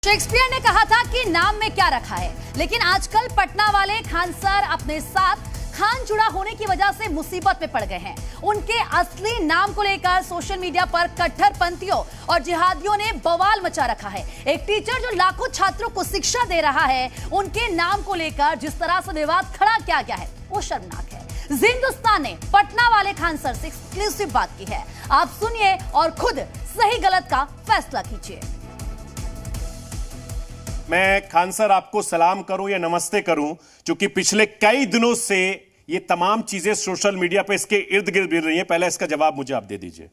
Shakespeare ने कहा था कि नाम में क्या रखा है, लेकिन आजकल पटना वाले खान सर अपने साथ खान जुड़ा होने की वजह से मुसीबत में पड़ गए हैं। उनके असली नाम को लेकर सोशल मीडिया पर कट्टरपंथियों और जिहादियों ने बवाल मचा रखा है। एक टीचर जो लाखों छात्रों को शिक्षा दे रहा है, उनके नाम को लेकर जिस तरह से विवाद खड़ा किया गया है वो शर्मनाक है। हिंदुस्तान ने पटना वाले खान सर से एक्सक्लूसिव बात की है। आप सुनिए और खुद सही गलत का फैसला कीजिए। मैं खान सर आपको सलाम करूं या नमस्ते करूं, क्योंकि पिछले कई दिनों से ये तमाम चीजें सोशल मीडिया पे इसके इर्द गिर्द गिर रही हैं। पहले इसका जवाब मुझे आप दे दीजिए।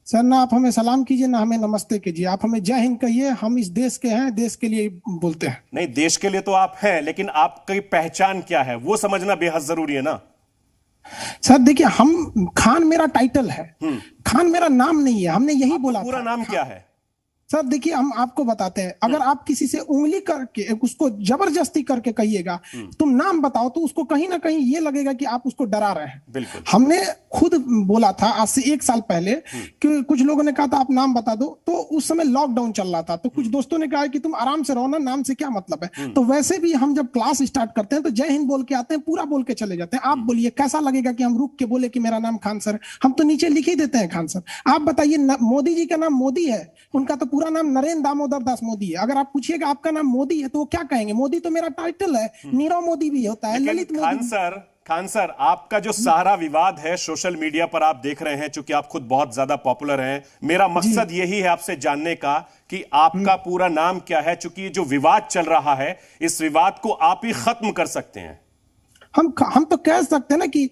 सर, ना आप हमें सलाम कीजिए ना हमें नमस्ते कीजिए। आप हमें जय हिंद कहिए। हम इस देश के हैं, देश के लिए बोलते हैं। नहीं, देश के लिए तो आप हैं, लेकिन आपकी पहचान क्या है वो समझना बेहद जरूरी है ना। सर देखिए, हम खान मेरा टाइटल है, खान मेरा नाम नहीं है। हमने यही बोला। पूरा नाम क्या है? सर देखिए, हम आपको बताते हैं। अगर आप किसी से उंगली करके उसको जबरदस्ती करके कहिएगा तुम नाम बताओ, तो उसको कहीं ना कहीं ये लगेगा कि आप उसको डरा रहे हैं। बिल्कुल। हमने खुद बोला था आज से 1 साल पहले कि कुछ लोगों ने कहा था आप नाम बता दो, तो उस समय लॉकडाउन चल रहा था, तो कुछ दोस्तों ने कहा कि तुम आराम से रहो ना, नाम से क्या मतलब है। तो वैसे भी हम जब क्लास स्टार्ट करते हैं तो जय हिंद बोल के आते हैं, पूरा बोल के चले जाते हैं। आप बोलिए कैसा लगेगा कि हम रुक के बोले कि मेरा नाम खान सर। हम तो नीचे लिख ही देते हैं खान सर। आप बताइए, मोदी जी का नाम मोदी है, उनका तो पूरा नाम नरेंद्र दामोदर दास मोदी है। अगर आप पूछिएगा आपका नाम मोदी है तो वो क्या कहेंगे? मोदी तो मेरा टाइटल है। नीरव मोदी भी होता है, ललित मोदी। खान सर, आपका जो सारा विवाद है सोशल मीडिया पर आप देख रहे हैं, चूंकि आप खुद बहुत ज्यादा पॉपुलर हैं, मेरा मकसद यही है आपसे जानने का कि आपका पूरा नाम क्या है, चूंकि जो विवाद चल रहा है इस विवाद को आप ही खत्म कर सकते हैं। हम तो कह सकते हैं ना कि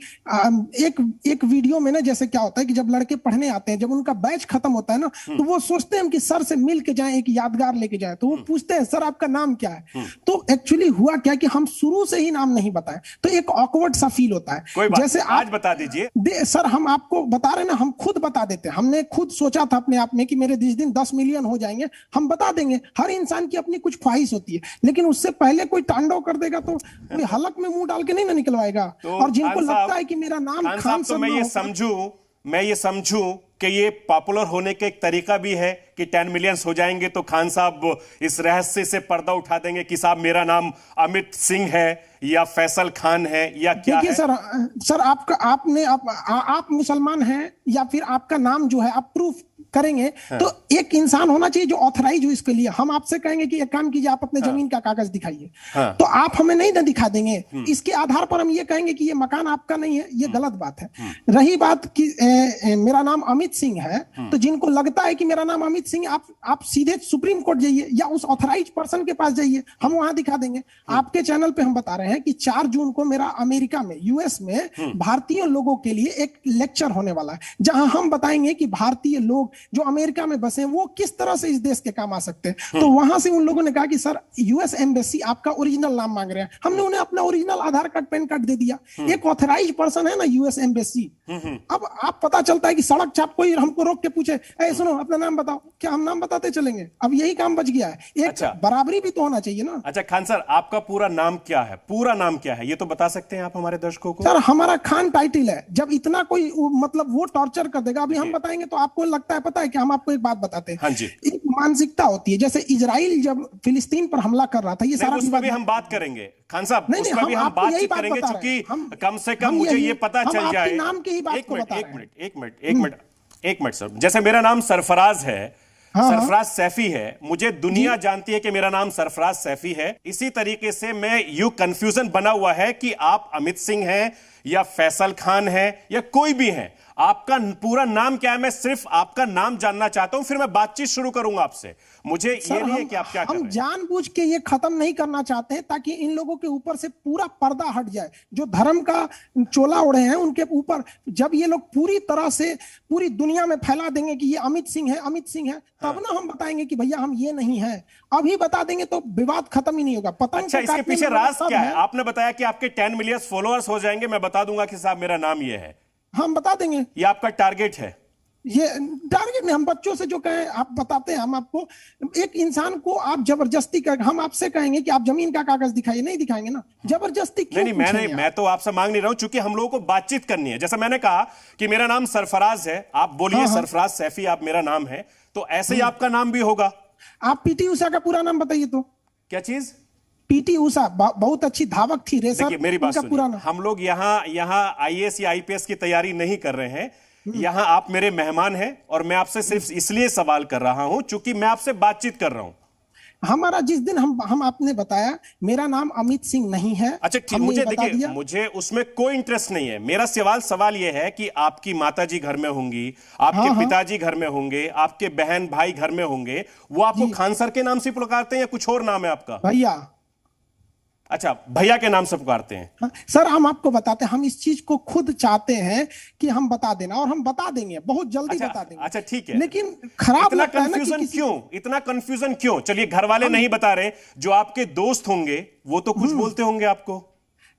एक वीडियो में ना, जैसे क्या होता है कि जब लड़के पढ़ने आते हैं, जब उनका बैच खत्म होता है ना, तो वो सोचते हैं कि सर से मिल के जाएं, एक यादगार लेके जाए। तो वो पूछते हैं सर आपका नाम क्या है। तो एक्चुअली हुआ क्या कि हम शुरू से ही नाम नहीं बताए, तो एक ऑकवर्ड सा फील होता है। कोई बात, जैसे आज बता दीजिए। सर हम आपको बता रहे हैं ना, हम खुद बता देते हैं। हमने खुद सोचा था अपने आप में कि मेरे जिस दिन 10 मिलियन हो जाएंगे हम बता देंगे। हर इंसान की अपनी कुछ ख्वाहिश होती है, लेकिन उससे पहले कोई तांडव कर देगा तो कोई हलक में मुंह डाल के नहीं ना निकलवाएगा। तो और जिनको लगता है कि मेरा नाम खान तो मैं ये समझूं कि ये पॉपुलर होने का एक तरीका भी है कि 10 मिलियंस हो जाएंगे तो खान साहब इस रहस्य से पर्दा उठा देंगे कि साहब मेरा नाम अमित सिंह है या फैसल खान है या क्या है। सर आप मुसलमान हैं या फिर आपका नाम जो है आप प्रूफ करेंगे। हाँ। तो एक इंसान होना चाहिए जो ऑथराइज हो इसके लिए। हम आपसे कहेंगे कि एक काम कीजिए, आप अपने जमीन का कागज दिखाइए। हाँ। तो आप हमें नहीं ना दिखा देंगे। इसके आधार पर हम ये कहेंगे कि ये मकान आपका नहीं है, ये गलत बात है। रही बात कि मेरा नाम अमित सिंह है, तो जिनको लगता है कि मेरा नाम अमित सिंह, आप सीधे सुप्रीम कोर्ट जाइए या उस ऑथराइज पर्सन के पास जाइए, हम वहां दिखा देंगे। आपके चैनल पे हम बता रहे हैं कि 4 जून को मेरा अमेरिका में, यूएस में भारतीय लोगों के लिए एक लेक्चर होने वाला है, जहां हम बताएंगे कि भारतीय लोग जो अमेरिका में बसे वो किस तरह से इस देश के काम आ सकते हैं। तो वहां से उन लोगों ने कहा कि सर यूएस एम्बेसी आपका ओरिजिनल नाम मांग रहे हैं। हमने उन्हें अपना ओरिजिनल आधार कार्ड, पैन कार्ड दे दिया। एक ऑथराइज पर्सन है ना यूएस एम्बेसी। अब आप पता चलता है कि सड़क छाप कोई हमको रोक के पूछे, ए सुनो अपना नाम बताओ, क्या हम नाम बताते चलेंगे? अब यही काम बच गया है। एक बराबरी भी तो होना चाहिए ना। अच्छा खान सर, आपका पूरा नाम क्या है? पूरा नाम क्या है ये तो बता सकते हैं आप हमारे दर्शकों को? सर हमारा खान टाइटल है। जब इतना कोई मतलब वो टॉर्चर कर देगा, अभी हम बताएंगे तो आपको लगता है, पता है कि हम आपको एक बात बताते हैं। हाँ जी। एक मानसिकता होती है, जैसे इजराइल जब फिलिस्तीन पर हमला कर रहा था, ये सारा उस पर भी हम बात करेंगे खान साहब, उस पर भी हम बातचीत करेंगे, क्योंकि कम से कम मुझे ये पता चल जाए। नाम की ही बात को बता रहे हैं। एक मिनट सर, जैसे मेरा नाम सरफराज है, सरफराज सैफी है, मुझे दुनिया जानती है कि मेरा नाम सरफराज सैफी है। इसी तरीके से मैं यू कंफ्यूजन बना हुआ है कि आप अमित सिंह हैं या फैसल खान हैं या कोई भी हैं। आपका पूरा नाम क्या है? मैं सिर्फ आपका नाम जानना चाहता हूं, फिर मैं बातचीत शुरू करूंगा आपसे। मुझे ये नहीं है कि आप क्या कर रहे हैं। हम जानबूझ के ये खत्म नहीं करना चाहते हैं ताकि इन लोगों के ऊपर से पूरा पर्दा हट जाए। जो धर्म का चोला ओढ़े हैं उनके ऊपर जब ये लोग पूरी तरह से पूरी दुनिया में फैला देंगे कि ये अमित सिंह है, अमित सिंह है, तब ना हम बताएंगे कि भैया हम ये नहीं है। अभी बता देंगे तो विवाद खत्म ही नहीं होगा। पता अच्छा, इसके पीछे राज क्या है? आपने बताया कि आपके 10 मिलियन फॉलोअर्स हो जाएंगे, मैं बता दूंगा कि साहब मेरा नाम ये है। हम बता देंगे। ये आपका टारगेट है? ये टारगेट नहीं, हम बच्चों से जो कहें आप बताते हैं। हम आपको एक इंसान को आप जबरदस्ती कर, हम आपसे कहेंगे कि आप जमीन का कागज दिखाइए, नहीं दिखाएंगे ना। जबरदस्ती क्यों? नहीं, मैं तो आपसे मांग नहीं रहा हूं, चूंकि हम लोगों को बातचीत करनी है। जैसा मैंने कहा कि मेरा नाम सरफराज है, आप बोलिए सरफराज सैफी आप मेरा नाम है, तो ऐसे ही आपका नाम भी होगा। आप पीटी उषा का पूरा नाम बताइए तो। क्या चीज? पीटी उषा बहुत अच्छी धावक थी, रेसर। देखिए मेरी बात उनका पूरा सुनिए, नाम। हम लोग यहाँ आईएएस या आईपीएस की तैयारी नहीं कर रहे हैं। यहाँ आप मेरे मेहमान हैं और मैं आपसे सिर्फ इसलिए सवाल कर रहा हूं क्योंकि मैं आपसे बातचीत कर रहा हूं। हमारा जिस दिन हम आपने बताया मेरा नाम अमित सिंह नहीं है। अच्छा ठीक, मुझे देखिए, मुझे उसमें कोई इंटरेस्ट नहीं है। मेरा सवाल यह है कि आपकी माताजी घर में होंगी, आपके पिताजी घर में होंगे, आपके बहन भाई घर में होंगे, वो आपको खान सर के नाम से पुकारते हैं या कुछ और नाम है आपका? भैया। अच्छा, भैया के नाम से पुकारते हैं। सर हम आपको बताते हैं, हम इस चीज को खुद चाहते हैं कि हम बता देना, और हम बता देंगे, बहुत जल्दी बता देंगे। अच्छा ठीक है, लेकिन खराब इतना लगता है ना कि कंफ्यूजन क्यों? इतना कंफ्यूजन क्यों? चलिए घर वाले नहीं बता रहे, जो आपके दोस्त होंगे वो तो कुछ बोलते होंगे आपको।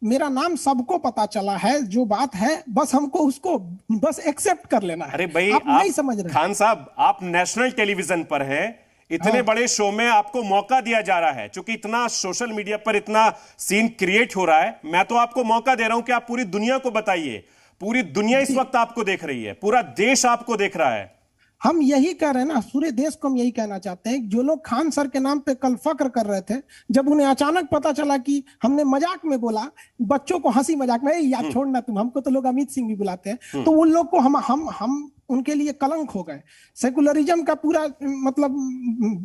मेरा नाम सबको पता चला है, जो बात है बस हमको उसको बस एक्सेप्ट कर लेना है। अरे भाई आप नहीं समझ रहे खान साहब, आप नेशनल टेलीविजन पर हैं, इतने बड़े शो में आपको मौका दिया जा रहा है, क्योंकि इतना सोशल मीडिया पर इतना सीन क्रिएट हो रहा है। मैं तो आपको मौका दे रहा हूं कि आप पूरी दुनिया को बताइए। पूरी दुनिया इस वक्त आपको देख रही है, पूरा देश आपको देख रहा है। हम यही कह रहे हैं ना, पूरे देश को हम यही कहना चाहते हैं। जो लोग खान सर के नाम पे कल फक्र कर रहे थे, जब उन्हें अचानक पता चला कि हमने मजाक में बोला, बच्चों को हंसी मजाक में, याद छोड़ना तुम, हमको तो लोग अमित सिंह भी बुलाते हैं, तो उन लोग को हम उनके लिए कलंक हो गए। सेकुलरिज्म का पूरा मतलब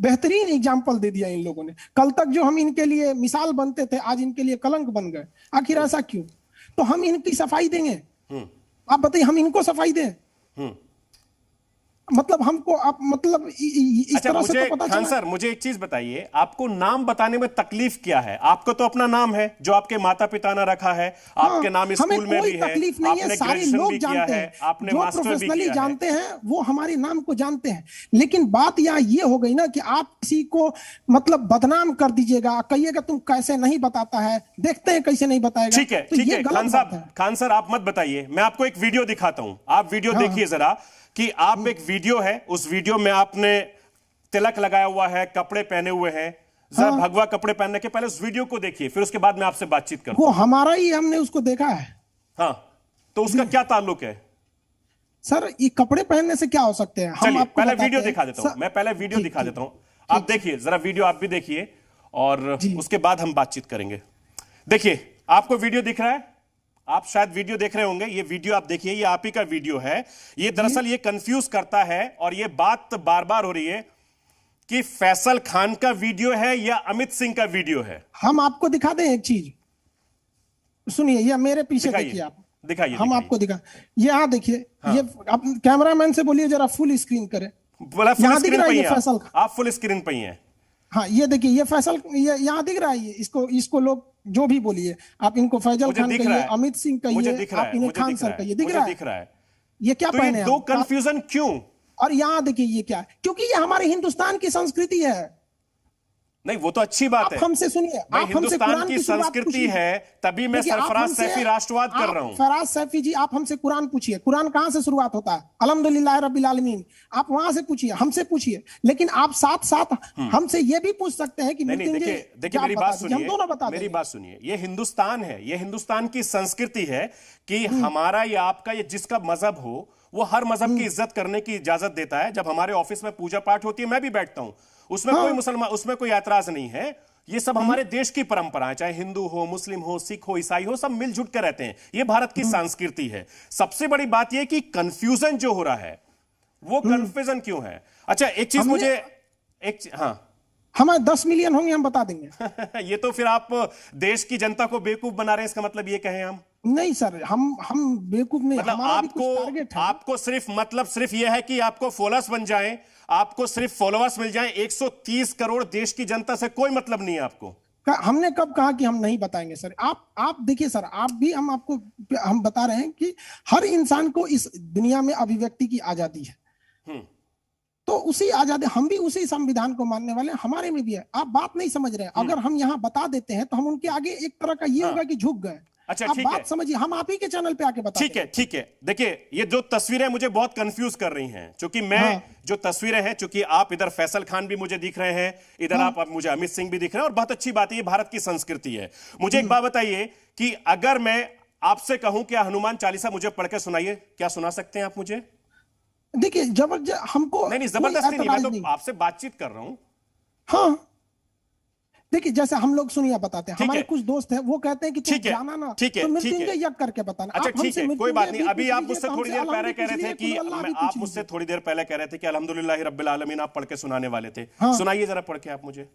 बेहतरीन एग्जाम्पल दे दिया इन लोगों ने। कल तक जो हम इनके लिए मिसाल बनते थे, आज इनके लिए कलंक बन गए। आखिर ऐसा क्यों? तो हम इनकी सफाई देंगे। आप बताइए, हम इनको सफाई दें? मतलब हमको आप मतलब इस तरह से तो पता खान सर, मुझे एक चीज बताइए, आपको नाम बताने में तकलीफ क्या है? आपको तो अपना नाम है जो आपके माता पिता ने रखा है, आपके नाम स्कूल में भी है, तकलीफ नहीं है, सारे लोग जानते हैं, आपने जो मास्टर भी प्रोफेशनली किया जानते हैं वो हमारे नाम को जानते हैं। लेकिन बात यहाँ ये हो गई ना कि आप किसी को मतलब बदनाम कर दीजिएगा, कहिएगा तुम कैसे नहीं बताता है, देखते हैं कैसे नहीं बताएगा। ठीक है, ठीक है खान साहब, खान सर आप मत बताइए, मैं आपको एक वीडियो दिखाता हूं। आप वीडियो देखिए जरा, कि आप एक वीडियो है, उस वीडियो में आपने तिलक लगाया हुआ है, कपड़े पहने हुए हैं। जरा भगवा कपड़े पहनने के पहले उस वीडियो को देखिए, फिर उसके बाद मैं आपसे बातचीत करूंगा। वो हमारा ही, हमने उसको देखा है। हाँ, तो उसका क्या ताल्लुक है? सर ये कपड़े पहनने से क्या हो सकते हैं? चलिए पहले वीडियो दिखा देता हूं, मैं पहले वीडियो दिखा देता हूं। आप देखिए जरा वीडियो, आप भी देखिए, और उसके बाद हम बातचीत करेंगे। देखिए, आपको वीडियो दिख रहा है? आप शायद वीडियो देख रहे होंगे। ये वीडियो आप देखिए, ये आप ही का वीडियो है। ये दरअसल ये कंफ्यूज करता है, और ये बात बार बार हो रही है कि फैसल खान का वीडियो है या अमित सिंह का वीडियो है। हम आपको दिखा दें एक चीज, सुनिए, ये मेरे पीछे देखिए, आप दिखाइए, हम आपको दिखा, ये यहाँ देखिए। ये आप कैमरामैन से बोलिए जरा फुल स्क्रीन करें। यहाँ दिख रहा है ये फैसल, आप फुल स्क्रीन पे ही हैं। हाँ ये देखिए, ये फैसल, ये यहाँ दिख रहा है। इसको लोग जो भी बोलिए, आप इनको फैजल खान कहिए, अमित सिंह कहिए, आप इन्हें खान सर कहिए, दिख रहा है। ये क्या पहने हैं? दो कंफ्यूजन क्यों? और यहाँ देखिए ये क्या है, क्योंकि ये हमारे हिंदुस्तान की संस्कृति है। नहीं, वो तो अच्छी बात है। हमसे सुनिए, आप हमसे कुरान की संस्कृति है, तभी मैं सरफराज सैफी राष्ट्रवाद कर रहा हूं। फराज सैफी जी, आप हमसे कुरान पूछिए, कुरान कहां से शुरुआत होता है? अल्हम्दुलिल्लाह रब्बिल आलमीन। आप वहां से पूछिए, हमसे पूछिए। लेकिन आप साथ साथ हमसे ये भी पूछ सकते हैं कि देखिए मेरी बात सुनिए, हम दोनों बता दें। मेरी बात सुनिए, ये हिंदुस्तान है, ये हिंदुस्तान की संस्कृति है कि हमारा या आपका, ये जिसका मजहब हो, वो हर मजहब की इज्जत करने की इजाजत देता है। जब हमारे ऑफिस में पूजा पाठ होती है, मैं भी बैठता हूं, उसमें कोई मुसलमान, उसमें कोई ऐतराज नहीं है। ये सब हमारे देश की परंपरा है, चाहे हिंदू हो, मुस्लिम हो, सिख हो, ईसाई हो, सब मिलजुल कर रहते हैं। ये भारत की संस्कृति है। सबसे बड़ी बात यह कि कंफ्यूजन जो हो रहा है, वो कंफ्यूजन क्यों है? अच्छा एक चीज मुझे हाँ, हमारे 10 मिलियन होंगे, हम बता देंगे। ये तो फिर आप देश की जनता को बेवकूफ बना रहे हैं, इसका मतलब ये कहें हम? नहीं सर, हम बेवकूफ नहीं, मतलब आपको सिर्फ यह है कि आपको फॉलोअर्स बन जाएं, आपको सिर्फ फॉलोअर्स मिल जाएं। 130 करोड़ देश की जनता से कोई मतलब नहीं है आपको। हमने कब कहा कि हम नहीं बताएंगे सर? आप देखिए सर, आप भी, हम बता रहे हैं कि हर इंसान को इस दुनिया में अभिव्यक्ति की आजादी है। तो उसी आजादी, हम भी उसी संविधान को मानने वाले हैं, हमारे में भी है। आप बात नहीं समझ रहे हैं। अगर हम यहाँ बता देते हैं तो हम उनके आगे एक तरह का ये होगा कि झुक गए। अच्छा ठीक है, बात समझिए, हम आप ही के चैनल पे आके बता। ठीक है। देखिए, ये जो तस्वीरें मुझे बहुत कंफ्यूज कर रही हैं, क्योंकि मैं जो तस्वीरें हैं, क्योंकि आप इधर फैसल खान भी मुझे दिख रहे हैं, इधर आप मुझे अमित सिंह भी दिख रहे हैं, और बहुत अच्छी बात है, ये भारत की संस्कृति है। मुझे एक बात बताइए कि अगर मैं आपसे कहूं कि हनुमान चालीसा मुझे पढ़ के सुनाइए, क्या सुना सकते हैं आप मुझे? देखिए, जबरदस्त हमको नहीं, जबरदस्ती नहीं, मैं तो आपसे बातचीत कर रहा हूं। हाँ, देखिए जैसे हम लोग सुनिए बताते हैं, ठीक हमारे है। कुछ दोस्त हैं वो कहते हैं कि तुम ठीक है, जाना ना ठीक है, तो ठीक है। मृत्युंजय यज्ञ करके बताना। अच्छा आप ठीक हमसे है, कोई मृत्युंजय बात नहीं। भी अभी पूछ आप लीजिए, मुझसे तो थोड़ी हमसे देर पहले अलहम्दुलिल्लाह कह रहे थे पूछ कि लीजिए, कुल अल्लाह भी आप पूछ मुझसे लीजिए। थोड़ी देर पहले कह रहे थे कि अल्हम्दुलिल्लाह रब्बिल आलमीन आप पढ़ के सुनाने वाले थे। हाँ। सुनाइए जरा पढ़ के आप मुझे।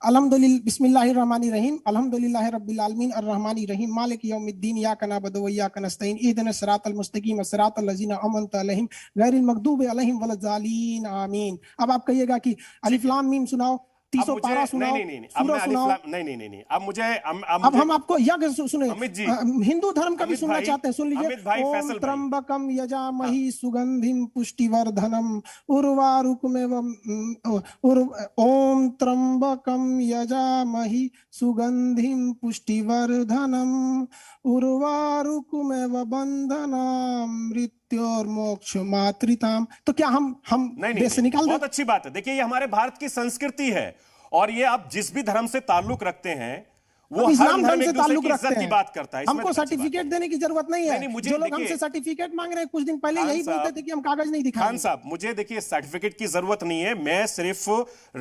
अल्हम्दुलिल्लाह बिस्मिल्लाहिर रहमानिर रहीम अल्हम्दुलिल्लाहि रब्बिल आलमीन अर्रहमानिर रहीम मालिक यौमिद्दीन इय्याका नअबुदु व इय्याका नस्तईन इहदिनस सिरातल मुस्तकीम सिरातल लज़ीना अनअमता अलैहिम गैरिल मग़दूबि अलैहिम वलज़ालीन आमीन। अब आप कहिएगा कि अलिफ लाम मीम सुनाओ, अब तीसों मुझे पारा सुनाओ, नहीं, अब सूरह मैं अलिफ सुनाओ। लाम नहीं, अब मुझे अब हम आपको यज्ञ सुने, अमित जी, हिंदू धर्म का भी अमित सुनना भाई, चाहते हैं, सुन लीजिए। अमित भाई, ओम फैसल भाई। त्र्यंबकम यजामहि सुगंधिम पुष्टिवर्धनम उर्वारुकमेव ओम त्र्यंबकम यजामहि सुगंधिम पुष्टिवर्धनम उर्वारुकमेव बंधनाम मृत्योर्मोक्ष मातृताम। तो क्या हम नहीं देश से निकाल दें? बहुत अच्छी बात है। देखिए ये हमारे भारत की संस्कृति है और ये आप जिस भी धर्म से ताल्लुक रखते हैं वो हर इस्लाम धर्म धर्म एक से दूसरे ताल्लुक की रखते इज्जत की हैं। बात करता है। इसमें हमको तो अच्छी बात सर्टिफिकेट देने की जरूरत नहीं है। नहीं, मुझे जो लोग देखिए, हमसे सर्टिफिकेट मांग रहे हैं कुछ दिन पहले खान यही बोलते साहब- थे कि हम कागज नहीं खान दिखाएंगे। साहब मुझे देखिए सर्टिफिकेट की जरूरत नहीं है। मैं सिर्फ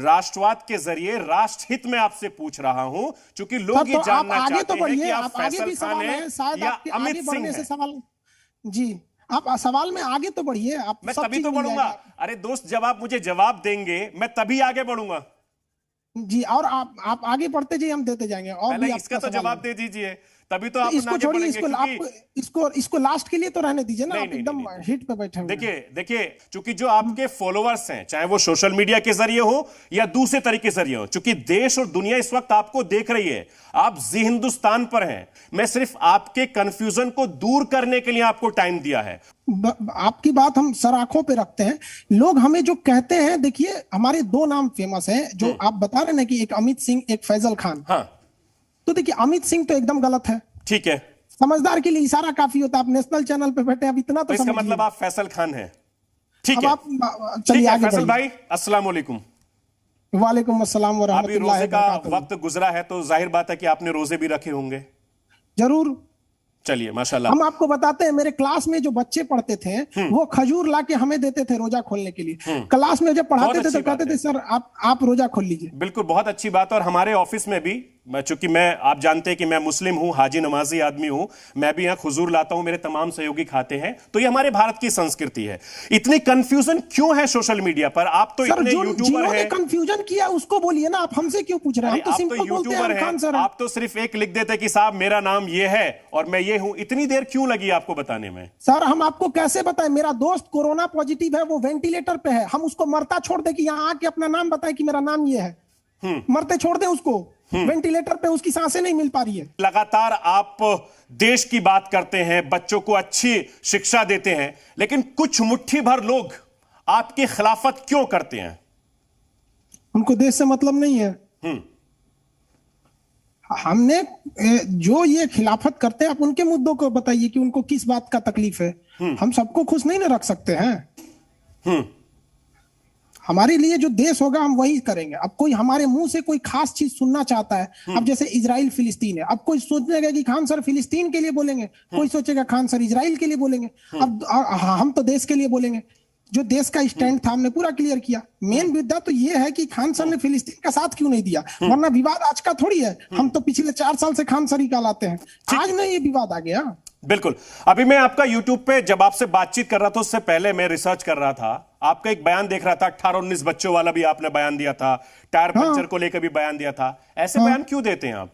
राष्ट्रवाद के जरिए राष्ट्रहित में आपसे पूछ रहा हूं, क्योंकि लोग सर, ये तो आप जानना आगे चाहते तो हैं बढ़िए, कि आप आप आगे फैसल भी खान सवाल है, हैं शायद या आपके अमित आगे सिंह बढ़ने से हैं। सवाल। जी, आप सवाल में आगे तो बढ़िए, आप मैं सब तभी चीज तो मिल बढ़ूंगा। जाएगा। अरे दोस्त, जब आप मुझे जवाब देंगे मैं तभी आगे बढ़ूंगा। जी, और आप आगे बढ़ते जाइए, हम देते जाएंगे। और पहले भी इसका आपका तो सवाल जवाब है। दे दीजिए, तभी तो तो आप इसको आगे छोड़िए, बढ़ेंगे। इसको आप इसको लास्ट के लिए तो रहने दीजिए ना। नहीं, आप नहीं, एकदम नहीं। हिट पे बैठे हुए हैं। देखिए चूंकि जो आपके फॉलोअर्स हैं, चाहे वो सोशल मीडिया के जरिए हो या दूसरे तरीके से जरिए हो, चूंकि देश और दुनिया इस वक्त आपको देख रही है, आप जी हिंदुस्तान पर हैं। मैं सिर्फ आपके कंफ्यूजन को दूर करने के लिए आपको टाइम दिया है। आपकी बात हम सराखों पे रखते हैं। लोग हमें जो कहते हैं, देखिए हमारे दो नाम फेमस हैं जो आप बता रहे हैं कि एक अमित सिंह, एक फैजल खान। हाँ, तो देखिए अमित सिंह तो एकदम गलत है। ठीक है, समझदार के लिए इशारा काफी होता है। आप नेशनल चैनल पे बैठे हैं, अब इतना तो तो इसका समझिए। मतलब आप फैसल खान हैं। ठीक अब है, आप ठीक चलिए है आगे फैसल बढ़िए। भाई, अस्सलाम वालेकुम। वालेकुम अस्सलाम व अभी रहमतुल्लाहि रोजे व का बरकातहू। वक्त गुजरा है तो जाहिर बात है कि आपने रोजे भी रखे होंगे। जरूर। चलिए माशाल्लाह। हम आपको बताते हैं, मेरे क्लास में जो बच्चे पढ़ते थे वो खजूर ला के हमें देते थे रोजा खोलने के लिए। क्लास में जब पढ़ाते बहुत थे तो अच्छी बात कहते है। थे सर आप रोजा खोल लीजिए। बिल्कुल, बहुत अच्छी बात। और हमारे ऑफिस में भी, चूंकि आप जानते हैं कि मैं मुस्लिम हूं, हाजी नमाजी आदमी हूं, मैं भी यहां खुजूर लाता हूं, मेरे तमाम सहयोगी खाते हैं। तो ये हमारे भारत की संस्कृति है। इतनी कंफ्यूजन क्यों है सोशल मीडिया पर? आप तो सर इतने जो यूट्यूबर जिन्होंने हैं। कंफ्यूजन किया उसको बोलिए ना, आप हमसे क्यों पूछ रहे हैं? हम तो आप तो सिंपल बोलते यूट्यूबर हैं, खान हैं, सर। आप तो सिर्फ एक लिख देते कि साहब मेरा नाम ये है और मैं ये हूं। इतनी देर क्यों लगी आपको बताने में? सर हम आपको कैसे बताएं? मेरा दोस्त कोरोना पॉजिटिव है, वो वेंटिलेटर पे है। हम उसको मरता छोड़ दे कि यहाँ आके अपना नाम बताए कि मेरा नाम ये है? मरते छोड़ दे उसको। वेंटिलेटर पे उसकी सांसें नहीं मिल पा रही है। लगातार आप देश की बात करते हैं, बच्चों को अच्छी शिक्षा देते हैं, लेकिन कुछ मुट्ठी भर लोग आपकी खिलाफत क्यों करते हैं? उनको देश से मतलब नहीं है। हमने जो ये खिलाफत करते हैं, आप उनके मुद्दों को बताइए कि उनको किस बात का तकलीफ है। हम सबको खुश नहीं ना रख सकते हैं। हमारे लिए जो देश होगा हम वही करेंगे। अब कोई हमारे मुंह से कोई खास चीज सुनना चाहता है, अब जैसे इजराइल फिलिस्तीन है, अब कोई सोचेगा कि खान सर फिलिस्तीन के लिए बोलेंगे, कोई सोचेगा खान सर इजराइल के लिए बोलेंगे। अब हम तो देश के लिए बोलेंगे। जो देश का स्टैंड था हमने पूरा क्लियर किया। मेन मुद्दा तो ये है कि खान सर ने फिलिस्तीन का साथ क्यों नहीं दिया, वरना विवाद आज का थोड़ी है। हम तो पिछले 4 साल से खान सर ही कहलाते हैं, आज में ये विवाद आ गया। बिल्कुल। अभी मैं आपका यूट्यूब पे जब आपसे बातचीत कर रहा था, उससे पहले मैं रिसर्च कर रहा था, आपका एक बयान देख रहा था, 18-19 बच्चों वाला भी आपने बयान दिया था, टायर पंचर को लेकर भी बयान दिया था। ऐसे बयान क्यों देते हैं आप?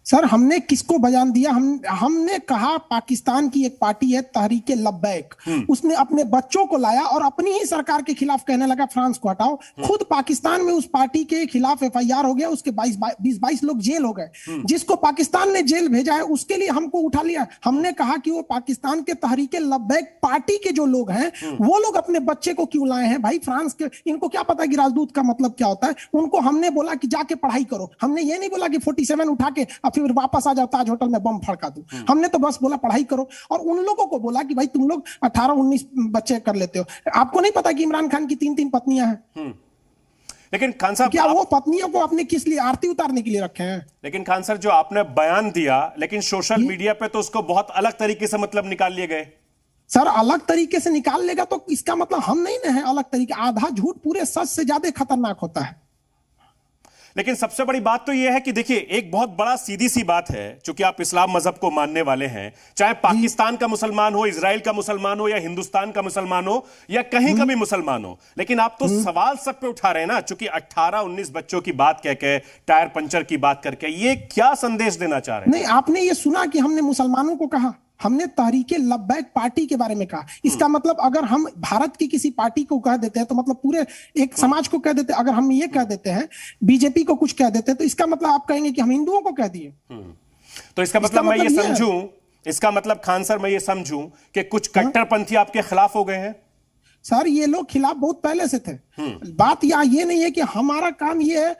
सर हमने किसको बयान दिया? हमने कहा पाकिस्तान की एक पार्टी है तहरीके लब्बैक, उसने अपने बच्चों को लाया और अपनी ही सरकार के खिलाफ कहने लगा फ्रांस को हटाओ। खुद पाकिस्तान में उस पार्टी के खिलाफ FIR हो गया, उसके 20-22 लोग जेल हो गए। जिसको पाकिस्तान ने जेल भेजा है उसके लिए हमको उठा लिया। हमने कहा कि वो पाकिस्तान के तहरीके लब्बैक पार्टी के जो लोग हैं वो लोग अपने बच्चे को क्यों लाए हैं? भाई फ्रांस के इनको क्या पता कि राजदूत का मतलब क्या होता है? उनको हमने बोला कि जाके पढ़ाई करो। हमने ये नहीं बोला कि 47 उठा के फिर वापस आ जाओ ताज होटल में बम फड़का दूं। हमने तो बस बोला पढ़ाई करो। और उन लोगों को बोला कि भाई तुम लोग 18-19 बच्चे कर लेते हो, आपको नहीं पता कि इमरान खान की 3-3 पत्नियां हैं? लेकिन खान साहब, क्या वो पत्नियों को आपने किस लिए आरती उतारने के लिए रखे हैं? लेकिन खान सर, जो आपने बयान दिया, लेकिन सोशल मीडिया पे तो उसको बहुत अलग तरीके से मतलब निकाल लिए गए। सर अलग तरीके से निकाल लेगा तो इसका मतलब हम नहीं ना है अलग तरीके। आधा झूठ पूरे सच से ज्यादा खतरनाक होता है। लेकिन सबसे बड़ी बात तो यह है कि देखिए, एक बहुत बड़ा सीधी सी बात है, चूंकि आप इस्लाम मजहब को मानने वाले हैं, चाहे पाकिस्तान का मुसलमान हो, इजराइल का मुसलमान हो, या हिंदुस्तान का मुसलमान हो, या कहीं का भी मुसलमान हो, लेकिन आप तो सवाल सब पे उठा रहे हैं ना, चूंकि 18-19 बच्चों की बात कह के, टायर पंचर की बात करके, ये क्या संदेश देना चाह रहे हैं? नहीं, आपने ये सुना कि हमने मुसलमानों को कहा? हमने तहरीके लब्बैक पार्टी के बारे में कहा। इसका मतलब अगर हम भारत की किसी पार्टी को कह देते हैं तो मतलब पूरे एक समाज को कह देते हैं। अगर हम ये कह देते हैं, बीजेपी को कुछ कह देते हैं, तो इसका मतलब आप कहेंगे कि हम हिंदुओं को कह दिए। तो इसका मतलब मैं ये समझूं, इसका मतलब खान सर मैं ये समझूं कि कुछ कट्टरपंथी आपके खिलाफ हो गए हैं? सर, ये लोग खिलाफ बहुत पहले से थे। बात यहाँ ये नहीं है कि हमारा काम ये है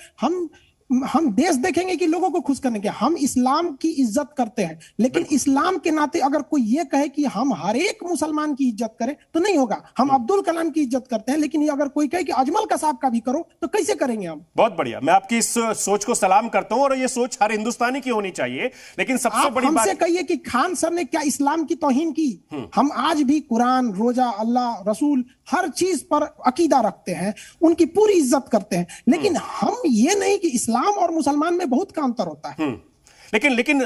हम देश देखेंगे कि लोगों को खुश करने के। हम इस्लाम की इज्जत करते हैं, लेकिन इस्लाम के नाते अगर कोई ये कहे कि हम हर एक मुसलमान की इज्जत करें तो नहीं होगा। हम अब्दुल कलाम की इज्जत करते हैं, लेकिन ये अगर कोई कहे कि अजमल कसाब का भी करो तो कैसे करेंगे हम? बहुत बढ़िया, मैं आपकी इस सोच को सलाम करता हूं, और ये सोच हर हिंदुस्तानी की होनी चाहिए। लेकिन सबसे बड़ी बात हमसे कहिए कि खान सर ने क्या इस्लाम की तौहीन की? हम आज भी कुरान, रोजा, अल्लाह, रसूल, हर चीज पर अकीदा रखते हैं, उनकी पूरी इज्जत करते हैं, लेकिन हम ये नहीं कि इस्लाम और मुसलमान में बहुत का अंतर होता है। लेकिन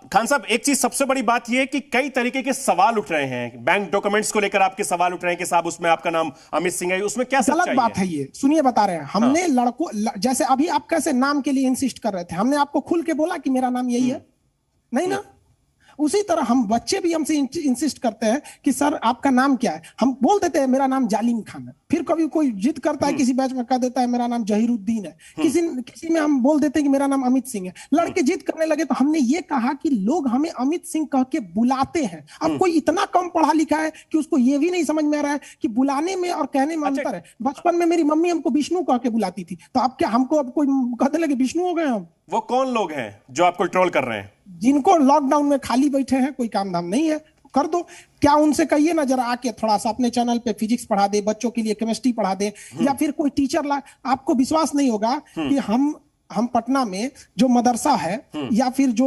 खान साहब, एक चीज सबसे बड़ी बात यह है कि कई तरीके के सवाल उठ रहे हैं। बैंक डॉक्यूमेंट्स को लेकर आपके सवाल उठ रहे हैं कि साहब उसमें आपका नाम अमित सिंह है, उसमें क्या गलत बात है ये। सुनिए, बता रहे हैं हमने लड़कों, जैसे अभी आप कैसे नाम के लिए इंसिस्ट कर रहे थे, हमने आपको खुल के बोला कि मेरा नाम यही है? नहीं ना। उसी तरह हम बच्चे भी हमसे इंसिस्ट करते हैं कि सर आपका नाम क्या है? हम बोल देते हैं मेरा नाम जालिम खान है। फिर कभी कोई जिद करता है, किसी बैच में कह देता है मेरा नाम जहीरुद्दीन है, किसी में हम बोल देते हैं कि मेरा नाम अमित सिंह है। लड़के जिद करने लगे तो हमने ये कहा कि लोग हमें अमित सिंह कह के बुलाते हैं। अब कोई इतना कम पढ़ा लिखा है कि उसको ये भी नहीं समझ में आ रहा है कि बुलाने में और कहने में अंतर है। बचपन में मेरी मम्मी हमको विष्णु कह के बुलाती थी, तो अब क्या हमको अब कोई कहने लगे विष्णु हो गए हम? वो कौन लोग हैं जो आपको ट्रोल कर रहे हैं? जिनको लॉकडाउन में खाली बैठे हैं, कोई काम धाम नहीं है, कर दो। क्या उनसे कहिए ना जरा आके थोड़ा सा अपने चैनल पे फिजिक्स पढ़ा दे, बच्चों के लिए केमिस्ट्री पढ़ा दे, या फिर कोई टीचर ला। आपको विश्वास नहीं होगा कि हम पटना में जो मदरसा है या फिर जो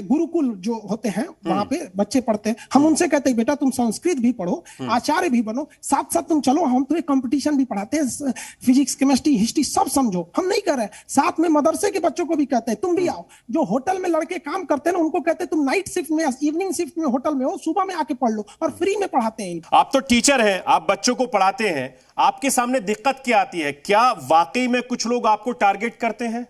गुरुकुल जो होते हैं वहां पे बच्चे पढ़ते हैं, हम उनसे कहते हैं बेटा तुम संस्कृत भी पढ़ो, आचार्य भी बनो, साथ साथ तुम चलो, हम तुम्हें कंपटीशन भी पढ़ाते हैं, फिजिक्स, केमिस्ट्री, हिस्ट्री सब समझो। हम नहीं कर रहे। साथ में मदरसे के बच्चों को भी कहते हैं तुम भी आओ। जो होटल में लड़के काम करते हैं ना, उनको कहते हैं तुम नाइट शिफ्ट में, इवनिंग शिफ्ट में होटल में हो, सुबह में आके पढ़ लो, और फ्री में पढ़ाते हैं। आप तो टीचर हैं, आप बच्चों को पढ़ाते हैं, आपके सामने दिक्कत क्या आती है? क्या वाकई में कुछ लोग आपको टारगेट करते हैं?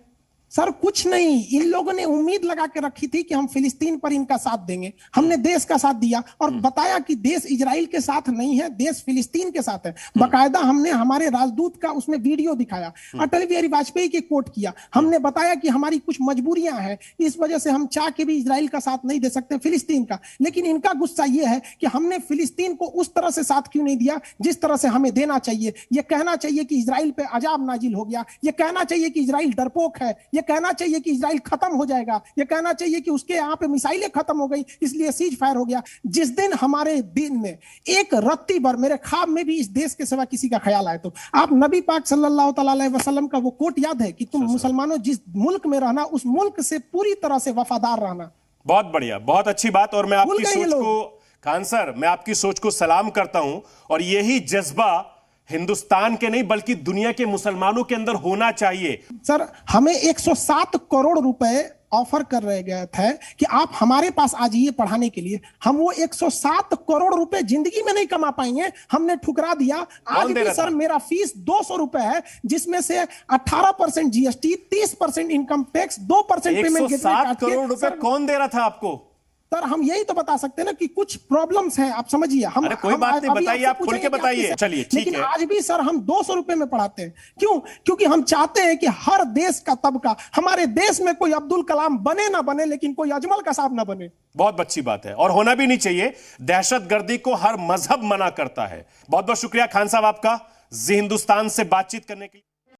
सर कुछ नहीं, इन लोगों ने उम्मीद लगा के रखी थी कि हम फिलिस्तीन पर इनका साथ देंगे। हमने देश का साथ दिया और बताया कि देश इजराइल के साथ नहीं है, देश फिलिस्तीन के साथ है। बाकायदा हमने हमारे राजदूत का उसमें वीडियो दिखाया, अटल बिहारी वाजपेयी की कोट किया। हमने बताया कि हमारी कुछ मजबूरियां हैं, इस वजह से हम चाह के भी इजराइल का साथ नहीं दे सकते, फिलिस्तीन का। लेकिन इनका गुस्सा यह है कि हमने फिलिस्तीन को उस तरह से साथ क्यों नहीं दिया जिस तरह से हमें देना चाहिए। यह कहना चाहिए कि इजराइल पे अजाब नाजिल हो गया, यह कहना चाहिए कि इजराइल डरपोक है, ये कहना चाहिए कि इजराइल खत्म हो जाएगा, ये कहना चाहिए कि उसके यहां पे मिसाइलें खत्म हो गई इसलिए सीज फायर हो गया। जिस दिन हमारे दिन में एक रत्ती भर मेरे ख्वाब में भी इस देश के सिवा किसी का ख्याल आए तो आप नबी पाक सल्लल्लाहु अलैहि वसल्लम का वो कोट याद है कि तुम मुसलमानों जिस मुल्क में रहना उस मुल्क से पूरी तरह से वफादार रहना। बहुत बढ़िया, बहुत अच्छी बात। और मैं आपकी सोच को, खान सर, मैं आपकी सोच को सलाम करता हूं, और यही जज्बा हिंदुस्तान के नहीं बल्कि दुनिया के मुसलमानों के अंदर होना चाहिए। सर हमें 107 करोड़ रुपए ऑफर कर रहे गए थे कि आप हमारे पास आ जाइए पढ़ाने के लिए। हम वो 107 करोड़ रुपए जिंदगी में नहीं कमा पाएंगे, हमने ठुकरा दिया। आज भी सर मेरा फीस 200 रुपए है, जिसमें से 18% GST, 30% income tax, 2% payment. 107 crore रुपए कौन दे रहा था आपको? सर हम यही तो बता सकते हैं ना कि कुछ प्रॉब्लम्स हैं, आप समझिए। अरे कोई बात नहीं, बताइए, आप खुल के बताइए। चलिए ठीक है। लेकिन आज भी सर हम 200 रुपए में पढ़ाते हैं। क्यों? क्योंकि हम चाहते हैं कि हर देश का तबका, हमारे देश में कोई अब्दुल कलाम बने ना बने, लेकिन कोई अजमल कसाब ना बने। बहुत अच्छी बात है, और होना भी नहीं चाहिए। दहशतगर्दी को हर मजहब मना करता है। बहुत बहुत शुक्रिया खान साहब आपका जी हिंदुस्तान से बातचीत करने के लिए।